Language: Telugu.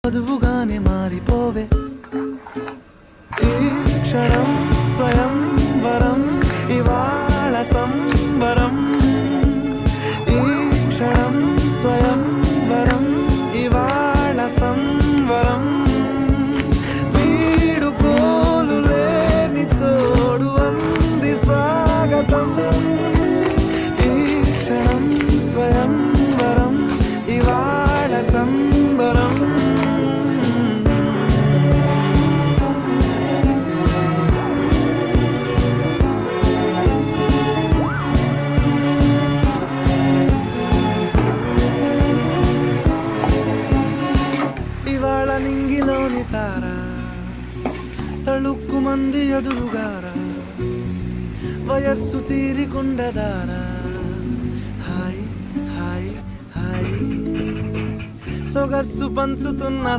వధువుగానే మారిపోవే ఈ క్షణం స్వయం వరం ఇవాళ సంబరం ఈ క్షణం స్వయం వరం ఇవాళ సంబరం వీడుకోలు లేని తోడు అంది స్వాగతం ఈ క్షణం స్వయం వరం ఇవాళ సంబరం ఇవాళ నింగిలోని తార తళుక్కు మంది ఎదురుగారా వయస్సు తీరికుండదారా హాయ్ హాయ్ హాయ్ సొగస్సు పంచుతున్న